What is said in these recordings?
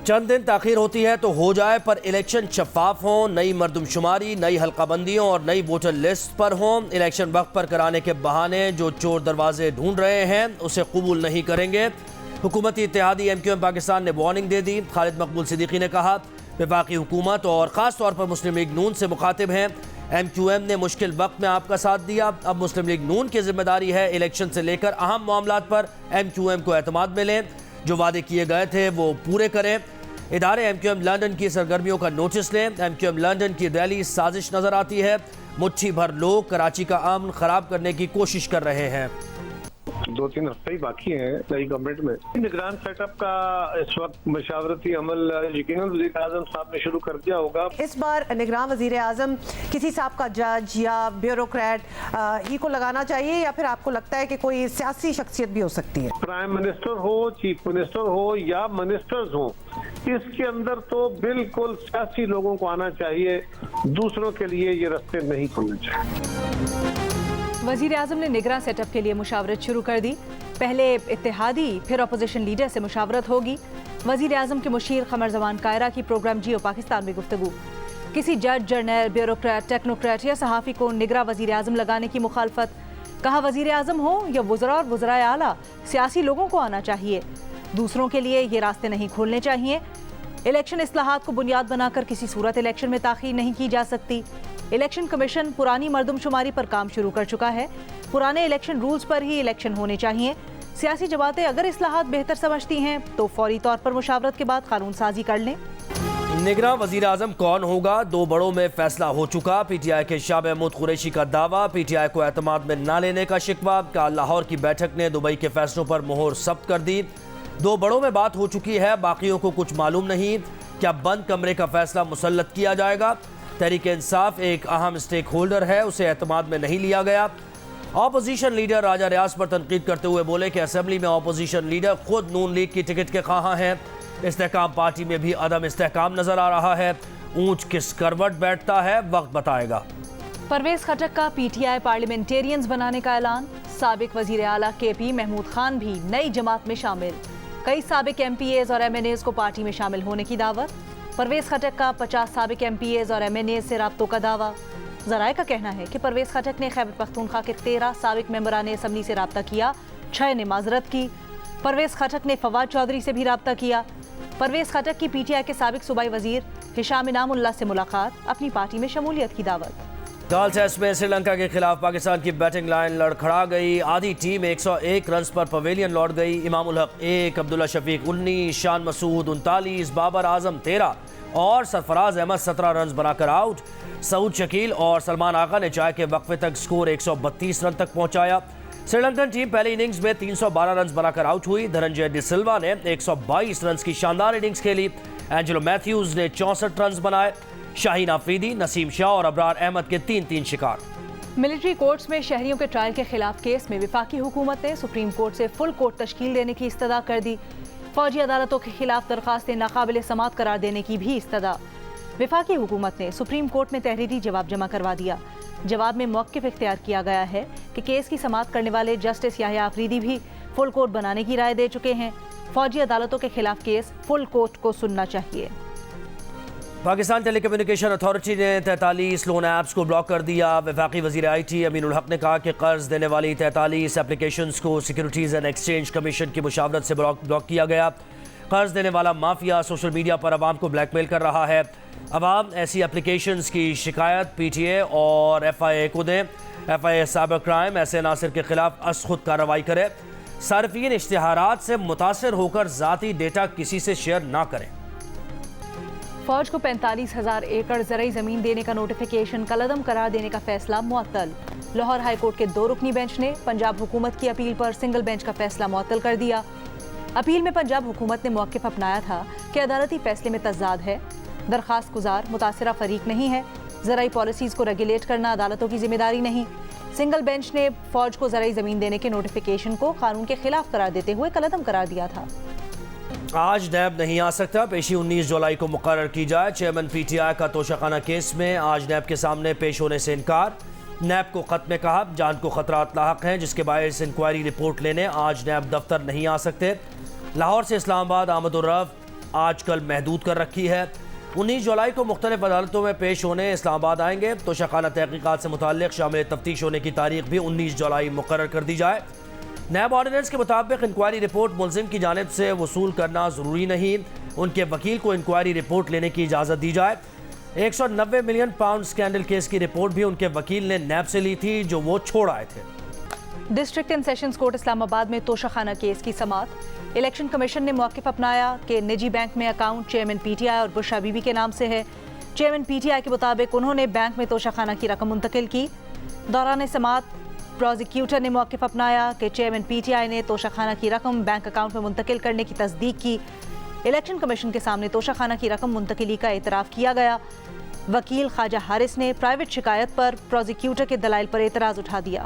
چند دن تاخیر ہوتی ہے تو ہو جائے، پر الیکشن شفاف ہوں، نئی مردم شماری، نئی حلقہ بندیوں اور نئی ووٹر لسٹ پر ہوں۔ الیکشن وقت پر کرانے کے بہانے جو چور دروازے ڈھونڈ رہے ہیں اسے قبول نہیں کریں گے۔ حکومتی اتحادی ایم کیو ایم پاکستان نے وارننگ دے دی۔ خالد مقبول صدیقی نے کہا وفاقی حکومت اور خاص طور پر مسلم لیگ نون سے مخاطب ہیں۔ ایم کیو ایم نے مشکل وقت میں آپ کا ساتھ دیا، اب مسلم لیگ نون کی ذمہ داری ہے الیکشن سے لے کر اہم معاملات پر ایم کیو ایم کو اعتماد میں لیں، جو وعدے کیے گئے تھے وہ پورے کریں۔ ادارے ایم کیو ایم لندن کی سرگرمیوں کا نوٹس لیں۔ ایم کیو ایم لندن کی ریلی سازش نظر آتی ہے، مٹھی بھر لوگ کراچی کا امن خراب کرنے کی کوشش کر رہے ہیں۔ 2-3 ہفتے ہی باقی ہیں نئی گورنمنٹ میں۔ نگران سیٹ اپ کا اس وقت مشاورتی عمل یقیناً وزیر اعظم صاحب نے شروع کر دیا ہوگا۔ اس بار نگران وزیر اعظم کسی سابقہ جج یا بیوروکریٹ ہی کو لگانا چاہیے، یا پھر آپ کو لگتا ہے کہ کوئی سیاسی شخصیت بھی ہو سکتی ہے؟ پرائم منسٹر ہو، چیف منسٹر ہو یا منسٹرز ہوں، اس کے اندر تو بالکل سیاسی لوگوں کو آنا چاہیے، دوسروں کے لیے یہ رستے نہیں کھلنے چاہیے۔ وزیر اعظم نے نگراں سیٹ اپ کے لیے مشاورت شروع کر دی۔ پہلے اتحادی پھر اپوزیشن لیڈر سے مشاورت ہوگی۔ وزیر اعظم کے مشیر قمر زمان قاہرہ کی پروگرام جیو پاکستان میں گفتگو۔ کسی جج، جرنیل، بیوروکریٹ، ٹیکنوکریٹ یا صحافی کو نگراں وزیر اعظم لگانے کی مخالفت۔ کہا وزیر اعظم ہو یا وزراء اور وزرائے اعلیٰ، سیاسی لوگوں کو آنا چاہیے، دوسروں کے لیے یہ راستے نہیں کھولنے چاہیے۔ الیکشن اصلاحات کو بنیاد بنا کر کسی صورت الیکشن میں تاخیر نہیں کی جا سکتی۔ الیکشن کمیشن پرانی مردم شماری پر کام شروع کر چکا ہے، پرانے الیکشن رولز پر ہی الیکشن ہونے چاہیے۔ سیاسی جماعتیں اگر اصلاحات بہتر سمجھتی ہیں تو فوری طور پر مشاورت کے بعد قانون سازی کر لیں۔ نگراں وزیر اعظم کون ہوگا؟ 2 بڑوں میں فیصلہ ہو چکا۔ پی ٹی آئی کے شاہ محمود قریشی کا دعویٰ، پی ٹی آئی کو اعتماد میں نہ لینے کا شکوہ، کہ لاہور کی بیٹھک نے دبئی کے فیصلوں پر مہر ثبت کر دی۔ 2 بڑوں میں بات ہو چکی ہے، باقیوں کو کچھ معلوم نہیں۔ کیا بند کمرے کا فیصلہ مسلط کیا جائے گا؟ تحریک انصاف ایک اہم سٹیک ہولڈر ہے، اسے اعتماد میں نہیں لیا گیا۔ اپوزیشن لیڈر راجہ ریاض پر تنقید کرتے ہوئے بولے کہ اسمبلی میں اپوزیشن لیڈر خود نون لیگ کی ٹکٹ کے خواہاں ہیں۔ استحکام پارٹی میں بھی عدم استحکام نظر آ رہا ہے، اونچ کس کروٹ بیٹھتا ہے وقت بتائے گا۔ پرویز خٹک کا پی ٹی آئی پارلیمنٹیرینز بنانے کا اعلان۔ سابق وزیر اعلیٰ کے پی محمود خان بھی نئی جماعت میں شامل۔ کئی سابق ایم پی ایز اور ایم این ایز کو پارٹی میں شامل ہونے کی دعوت۔ پرویز خٹک کا 50 سابق ایم پی ایز اور ایم این ایز سے رابطوں کا دعویٰ۔ ذرائع کا کہنا ہے کہ پرویز خٹک نے خیبر پختونخوا کے 13 سابق ممبران اسمبلی سے رابطہ کیا، 6 نے معذرت کی۔ پرویز خٹک نے فواد چودھری سے بھی رابطہ کیا۔ پرویز خٹک کی پی ٹی آئی کے سابق صوبائی وزیر ہشام انعام اللہ سے ملاقات، اپنی پارٹی میں شمولیت کی دعوت۔ گال ٹیسٹ میں سری لنکا کے خلاف پاکستان کی بیٹنگ لائن لڑکھڑا گئی، آدھی ٹیم 101 رنز پر پویلین لوٹ گئی۔ امام الحق 1، عبداللہ شفیق 19، شان مسعود 39، بابر اعظم 13 اور سرفراز احمد 17 رنز بنا کر آؤٹ۔ سعود شکیل اور سلمان آغا نے چائے کے وقفے تک سکور 132 رن تک پہنچایا۔ سری لنکن ٹیم پہلی اننگز میں 312 رنز بنا کر آؤٹ ہوئی۔ دھننجے ڈی سلوا نے 122 رنز کی شاندار اننگز کھیلی۔ اینجلو میتھیوز نے 64 رنز بنائے۔ شاہین آفریدی، نسیم شاہ اور ابرار احمد کے 3 شکار۔ ملٹری کورٹس میں شہریوں کے ٹرائل کے خلاف کیس میں وفاقی حکومت نے سپریم کورٹ سے فل کورٹ تشکیل دینے کی استدعا کر دی۔ فوجی عدالتوں کے خلاف درخواستیں ناقابل سماعت قرار دینے کی بھی استدعا۔ وفاقی حکومت نے سپریم کورٹ میں تحریری جواب جمع کروا دیا۔ جواب میں موقف اختیار کیا گیا ہے کہ کیس کی سماعت کرنے والے جسٹس یحییٰ آفریدی بھی فل کورٹ بنانے کی رائے دے چکے ہیں۔ فوجی عدالتوں کے خلاف کیس فل کورٹ کو سننا چاہیے۔ پاکستان ٹیلی کمیونیکیشن اتھارٹی نے 43 لون ایپس کو بلاک کر دیا۔ وفاقی وزیر آئی ٹی امین الحق نے کہا کہ قرض دینے والی 43 اپلیکیشنز کو سیکیورٹیز اینڈ ایکسچینج کمیشن کی مشاورت سے بلاک کیا گیا۔ قرض دینے والا مافیا سوشل میڈیا پر عوام کو بلیک میل کر رہا ہے۔ عوام ایسی اپلیکیشنز کی شکایت پی ٹی اے اور ایف آئی اے کو دیں۔ F I A cyber crime ایسے عناصر کے خلاف از خود کارروائی کرے۔ صارفین اشتہارات سے متاثر ہو کر ذاتی ڈیٹا کسی سے شیئر نہ کریں۔ فوج کو 45,000 ایکڑ زرعی زمین دینے کا نوٹیفیکیشن کالعدم قرار دینے کا فیصلہ معطل۔ لاہور ہائی کورٹ کے 2 رکنی بینچ نے پنجاب حکومت کی اپیل پر سنگل بینچ کا فیصلہ معطل کر دیا۔ اپیل میں پنجاب حکومت نے موقف اپنایا تھا کہ عدالتی فیصلے میں تضاد ہے، درخواست گزار متاثرہ فریق نہیں ہے، زرعی پالیسیز کو ریگولیٹ کرنا عدالتوں کی ذمہ داری نہیں۔ سنگل بینچ نے فوج کو زرعی زمین دینے کے نوٹیفیکیشن کو قانون کے خلاف قرار دیتے ہوئے کالعدم قرار دیا تھا۔ آج نیب نہیں آ سکتا، پیشی 19 جولائی کو مقرر کی جائے۔ چیئرمین پی ٹی آئی کا توشہ کیس میں آج نیب کے سامنے پیش ہونے سے انکار۔ نیب کو خط میں کہا جان کو خطرات لاحق ہیں، جس کے باعث انکوائری رپورٹ لینے آج نیب دفتر نہیں آ سکتے۔ لاہور سے اسلام آباد آمد و رفت آج کل محدود کر رکھی ہے۔ 19 جولائی کو مختلف عدالتوں میں پیش ہونے اسلام آباد آئیں گے۔ توشخانہ تحقیقات سے متعلق شامل تفتیش ہونے کی تاریخ بھی 19 جولائی مقرر کر دی جائے۔ نیب آرڈیننس کے مطابق انکوائری رپورٹ ملزم کی جانب سے وصول کرنا ضروری نہیں، ان کے وکیل کو انکوائری رپورٹ لینے کی اجازت دی جائے۔ 190 ملین پاؤنڈ سکینڈل کیس کی رپورٹ بھی ان کے وکیل نے نیب سے لی تھی جو وہ چھوڑ آئے تھے۔ ڈسٹرکٹ اینڈ سیشنز کورٹ اسلام آباد میں توشخانہ کیس کی سماعت۔ الیکشن کمیشن نے موقف اپنایا کہ نجی بینک میں account chairman P T I اور بشرا بی بی کے نام سے ہے۔ چیئرمین پی ٹی آئی کے مطابق انہوں نے بینک میں توشخانہ کی رقم منتقل کی۔ دوران سماعت پروزیکیوٹر نے موقف اپنایا کہ چیئرمین پی ٹی آئی نے توشخانہ کی رقم بینک اکاؤنٹ میں منتقل کرنے کی تصدیق کی۔ الیکشن کمیشن کے سامنے توشخانہ کی رقم منتقلی کا اعتراف کیا گیا۔ وکیل خواجہ حارث نے پرائیویٹ شکایت پر پروزیکیوٹر کے دلائل پر اعتراض اٹھا دیا۔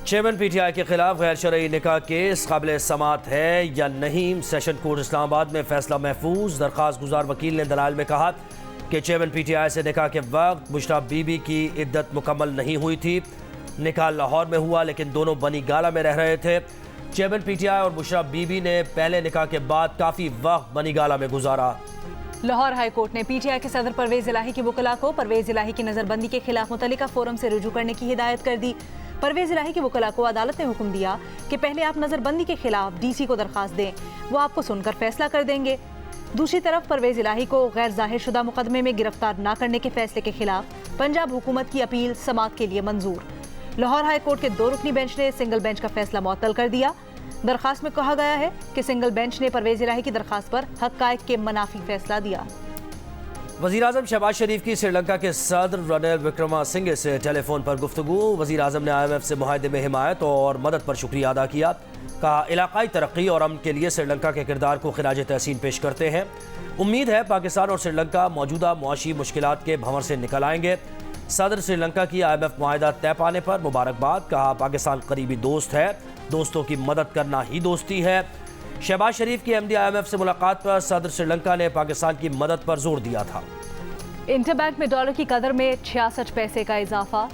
چیئرمین پی ٹی آئی کے خلاف غیر شرعی نکاح کیس قابل سماعت ہے یا نہیں، سیشن کورٹ اسلام آباد میں فیصلہ محفوظ۔ درخواست گزار وکیل نے دلائل میں کہا کہ چیئرمین پی ٹی آئی سے نکاح کے وقت بشرا بی بی کی عدت مکمل نہیں ہوئی تھی۔ نکاح لاہور میں ہوا لیکن دونوں بنی گالہ میں رہ رہے تھے۔ چیئرمین پی ٹی آئی اور بشرا بی بی نے پہلے نکاح کے بعد کافی وقت بنی گالہ میں گزارا۔ لاہور ہائی کورٹ نے پی ٹی آئی کے صدر پرویز الہی کی وکلاء کو پرویز الہی کی نظر بندی کے خلاف متعلقہ فورم سے رجوع کرنے کی ہدایت کر دی۔ پرویز الہی کی وکلاء کو عدالت نے حکم دیا کہ پہلے آپ نظر بندی کے خلاف ڈی سی کو درخواست دیں، وہ آپ کو سن کر فیصلہ کر دیں گے۔ دوسری طرف پرویز الہی کو غیر ظاہر شدہ مقدمے میں گرفتار نہ کرنے کے فیصلے کے خلاف پنجاب حکومت کی اپیل سماعت کے لیے منظور۔ لاہور ہائی کورٹ کے 2 رکنی بینچ نے سنگل بینچ کا فیصلہ معطل کر دیا۔ درخواست میں کہا گیا ہے کہ سنگل بینچ نے پرویز الہی کی درخواست پر حقائق کے منافی فیصلہ دیا۔ وزیراعظم شہباز شریف کی سری لنکا کے صدر رنیل وکرما سنگھے سے ٹیلی فون پر گفتگو۔ وزیراعظم نے IMF سے معاہدے میں حمایت اور مدد پر شکریہ ادا کیا۔ کہا علاقائی ترقی اور امن کے لیے سری لنکا کے کردار کو خراج تحسین پیش کرتے ہیں۔ امید ہے پاکستان اور سری لنکا موجودہ معاشی مشکلات کے بھنور سے نکل آئیں گے۔ صدر سری لنکا کی IMF معاہدہ طے پانے پر مبارکباد۔ کہا پاکستان قریبی دوست ہے، دوستوں کی مدد کرنا ہی دوستی ہے۔ شہباز شریف کی MD IMF سے ملاقات پر صدر سری لنکا نے پاکستان کی مدد پر زور دیا تھا۔ انٹر بینک میں ڈالر کی قدر میں 66 پیسے کا اضافہ،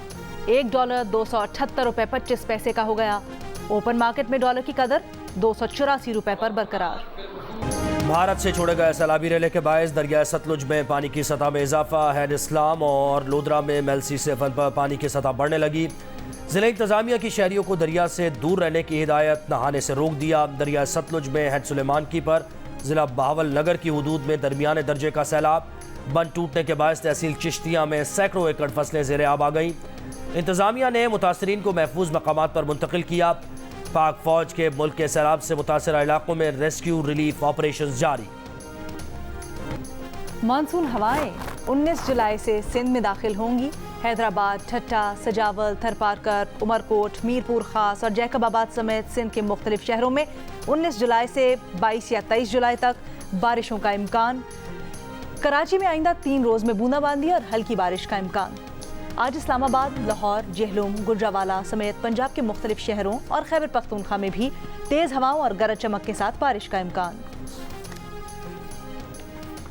$1 278.25 کا ہو گیا۔ اوپن مارکیٹ میں ڈالر کی قدر $284 پر برقرار۔ بھارت سے چھوڑے گئے سیلابی ریلے کے باعث دریائے ستلج میں پانی کی سطح میں اضافہ۔ ہیڈ اسلام اور لودرا میں میلسی سیفن پر پانی کی سطح بڑھنے لگی۔ ضلع انتظامیہ کی شہریوں کو دریا سے دور رہنے کی ہدایت، نہانے سے روک دیا۔ دریائے ستلج میں ہیڈ سلیمان کی پر ضلع بہاول نگر کی حدود میں درمیانے درجے کا سیلاب۔ بند ٹوٹنے کے باعث تحصیل چشتیاں میں سینکڑوں ایکڑ فصلیں زیر آب آ گئیں۔ انتظامیہ نے متاثرین کو محفوظ مقامات پر منتقل کیا۔ پاک فوج کے ملک کے سیلاب سے متاثرہ علاقوں میں ریسکیو ریلیف آپریشنز جاری۔ مانسون ہوائیں 19 جولائی سے سندھ میں داخل ہوں گی۔ حیدرآباد، ٹھٹا، سجاول، تھرپارکر، عمرکوٹ، میرپور خاص اور جیکب آباد سمیت سندھ کے مختلف شہروں میں 19 جولائی سے 22 یا 23 جولائی تک بارشوں کا امکان۔ کراچی میں آئندہ 3 روز میں بوندا باندی اور ہلکی بارش کا امکان۔ آج اسلام آباد، لاہور، جہلم، گجرانوالہ سمیت پنجاب کے مختلف شہروں اور خیبر پختونخوا میں بھی تیز ہواؤں اور گرج چمک کے ساتھ بارش کا امکان۔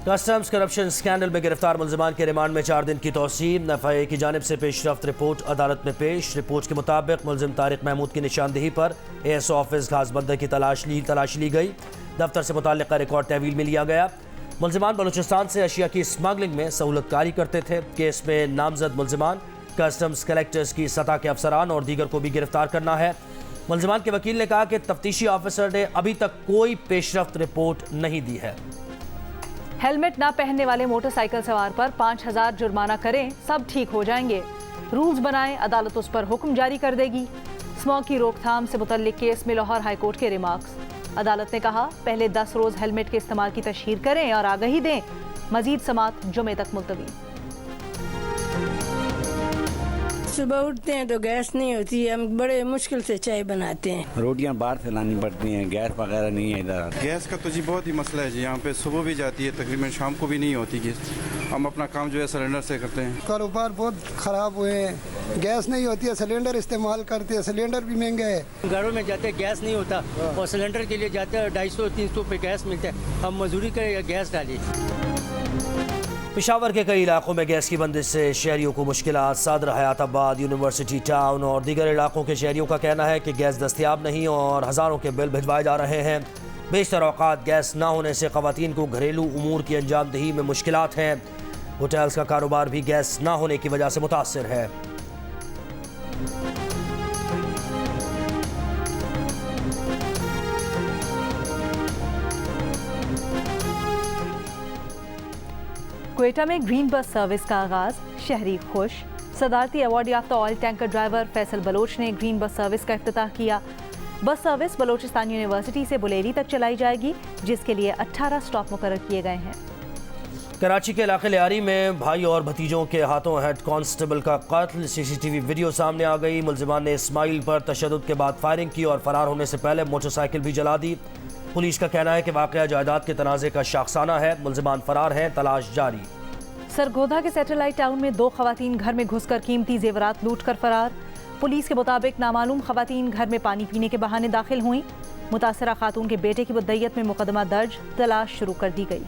کسٹمز کرپشن سکینڈل میں گرفتار ملزمان کے ریمانڈ میں 4 دن کی توسیع۔ FIA کی جانب سے پیش رفت رپورٹ عدالت میں پیش۔ رپورٹ کے مطابق ملزم طارق محمود کی نشاندہی پر ASO آفس گھاس بندر کی تلاشی لی گئی۔ دفتر سے متعلقہ ریکارڈ تحویل میں لیا گیا۔ ملزمان بلوچستان سے اشیاء کی اسمگلنگ میں سہولت کاری کرتے تھے۔ کیس میں نامزد ملزمان، کسٹمز کلیکٹرز کی سطح کے افسران اور دیگر کو بھی گرفتار کرنا ہے۔ ملزمان کے وکیل نے کہا کہ تفتیشی آفیسر نے ابھی تک کوئی پیش رفت رپورٹ نہیں دی ہے۔ ہیلمٹ نہ پہننے والے موٹر سائیکل سوار پر 5000 جرمانہ کریں، سب ٹھیک ہو جائیں گے۔ رولز بنائیں، عدالت اس پر حکم جاری کر دے گی۔ اسموگ کی روک تھام سے متعلق کیس میں لاہور ہائی کورٹ کے ریمارکس۔ عدالت نے کہا پہلے 10 روز ہیلمٹ کے استعمال کی تشہیر کریں اور آگہی دیں۔ مزید سماعت جمعے تک ملتوی۔ صبح اٹھتے ہیں تو گیس نہیں ہوتی ہے، ہم بڑے مشکل سے چائے بناتے ہیں۔ روٹیاں باہر سے لانی پڑتی ہیں، گیس وغیرہ نہیں ہے ادھر۔ گیس کا تو جی بہت ہی مسئلہ ہے جی، یہاں پہ صبح بھی جاتی ہے، تقریباً شام کو بھی نہیں ہوتی گیس۔ ہم اپنا کام جو ہے سلنڈر سے کرتے ہیں۔ کاروبار بہت خراب ہوئے ہیں، گیس نہیں ہوتی ہے، سلنڈر استعمال کرتے ہیں، سلنڈر بھی مہنگا ہے۔ گھروں میں جاتے ہیں گیس نہیں ہوتا اور سلنڈر کے لیے جاتے ہیں 250-300 پہ گیس ملتا ہے، ہم مزدوری کریں یا گیس ڈالیے۔ پشاور کے کئی علاقوں میں گیس کی بندش سے شہریوں کو مشکلات۔ صدر، حیات آباد، یونیورسٹی ٹاؤن اور دیگر علاقوں کے شہریوں کا کہنا ہے کہ گیس دستیاب نہیں اور ہزاروں کے بل بھجوائے جا رہے ہیں۔ بیشتر اوقات گیس نہ ہونے سے خواتین کو گھریلو امور کی انجام دہی میں مشکلات ہیں۔ ہوٹلز کا کاروبار بھی گیس نہ ہونے کی وجہ سے متاثر ہے۔ کوئٹہ میں گرین بس سروس کا آغاز، شہری خوش۔ صدارتی ایوارڈ یافتہ oil tanker driver Faisal Baloch نے گرین بس سروس کا افتتاح کیا۔ بس سروس بلوچستان یونیورسٹی سے بلیری تک چلائی جائے گی، جس کے لیے 18 سٹاپ مقرر کیے گئے ہیں۔ کراچی کے علاقے لیاری میں بھائی اور بھتیجوں کے ہاتھوں ہیڈ کانسٹیبل کا قتل، سی سی ٹی وی ویڈیو سامنے آ گئی۔ ملزمان نے اسماعیل پر تشدد کے بعد فائرنگ کی اور فرار ہونے سے پہلے موٹر سائیکل بھی جلا دی۔ پولیس کا کہنا ہے کہ واقعہ جائیداد کے تنازع کا شاخسانہ ہے، ملزمان فرار ہیں، تلاش جاری۔ سرگودا کے سیٹلائٹ ٹاؤن میں 2 خواتین گھر میں گھس کر قیمتی زیورات لوٹ کر فرار۔ پولیس کے مطابق نامعلوم خواتین گھر میں پانی پینے کے بہانے داخل ہوئیں۔ متاثرہ خاتون کے بیٹے کی مدعیت میں مقدمہ درج، تلاش شروع کر دی گئی۔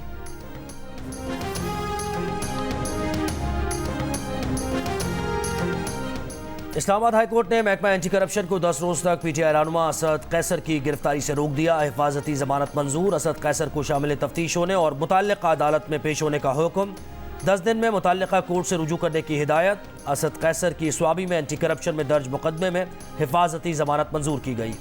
اسلام آباد ہائی کورٹ نے محکمہ اینٹی کرپشن کو 10 روز تک پی ٹی آئی رہنما اسد قیصر کی گرفتاری سے روک دیا۔ حفاظتی ضمانت منظور، اسد قیصر کو شامل تفتیش ہونے اور متعلقہ عدالت میں پیش ہونے کا حکم۔ 10 دن میں متعلقہ کورٹ سے رجوع کرنے کی ہدایت۔ اسد قیصر کی سوابی میں اینٹی کرپشن میں درج مقدمے میں حفاظتی ضمانت منظور کی گئی۔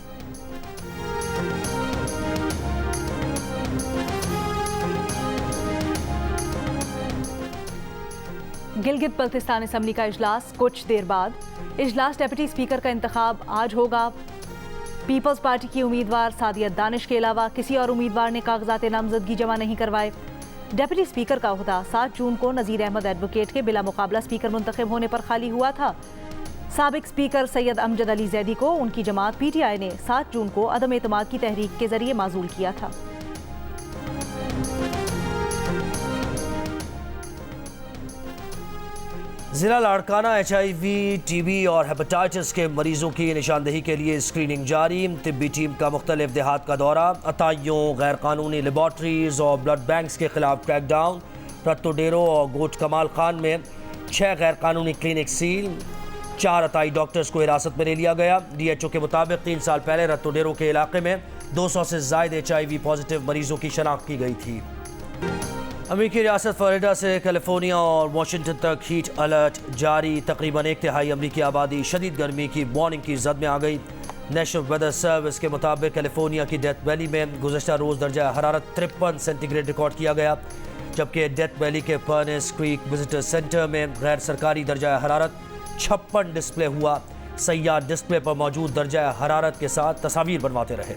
گلگت بلتستان اسمبلی کا اجلاس کچھ دیر بعد۔ اجلاس ڈپٹی اسپیکر کا انتخاب آج ہوگا۔ پیپلز پارٹی کی امیدوار سعدیت دانش کے علاوہ کسی اور امیدوار نے کاغذات نامزدگی جمع نہیں کروائے۔ ڈپٹی اسپیکر کا عہدہ 7 جون کو نذیر احمد ایڈوکیٹ کے بلا مقابلہ اسپیکر منتخب ہونے پر خالی ہوا تھا۔ سابق اسپیکر سید امجد علی زیدی کو ان کی جماعت پی ٹی آئی نے 7 جون کو عدم اعتماد کی تحریک کے ذریعے معزول کیا تھا۔ ضلع Larkana H I V, T B اور ہیپاٹائٹس کے مریضوں کی نشاندہی کے لیے اسکریننگ جاری۔ طبی ٹیم کا مختلف دیہات کا دورہ، عطائیوں، غیر قانونی لیبارٹریز اور بلڈ بینکس کے خلاف کریک ڈاؤن۔ رتو ڈیرو اور گوٹ کمال خان میں 6 غیر قانونی کلینک سیل، 4 عطائی ڈاکٹرز کو حراست میں لے لیا گیا۔ ڈی ایچ او کے مطابق 3 سال پہلے رتو ڈیرو کے علاقے میں 200 سے زائد ایچ آئی وی پازیٹیو مریضوں کی شناخت کی گئی تھی۔ امریکی ریاست فلوریڈا سے کیلیفورنیا اور واشنگٹن تک ہیٹ الرٹ جاری۔ تقریباً 1/3 امریکی آبادی شدید گرمی کی وارننگ کی زد میں آ گئی۔ نیشنل ویدر سروس کے مطابق کیلیفورنیا کی ڈیتھ ویلی میں گزشتہ روز درجہ حرارت 53 سینٹی گریڈ ریکارڈ کیا گیا، جبکہ ڈیتھ ویلی کے فرنس کریک وزٹر سینٹر میں غیر سرکاری درجہ حرارت 56 ڈسپلے ہوا۔ سیاح ڈسپلے پر موجود درجہ حرارت کے ساتھ تصاویر بنواتے رہے۔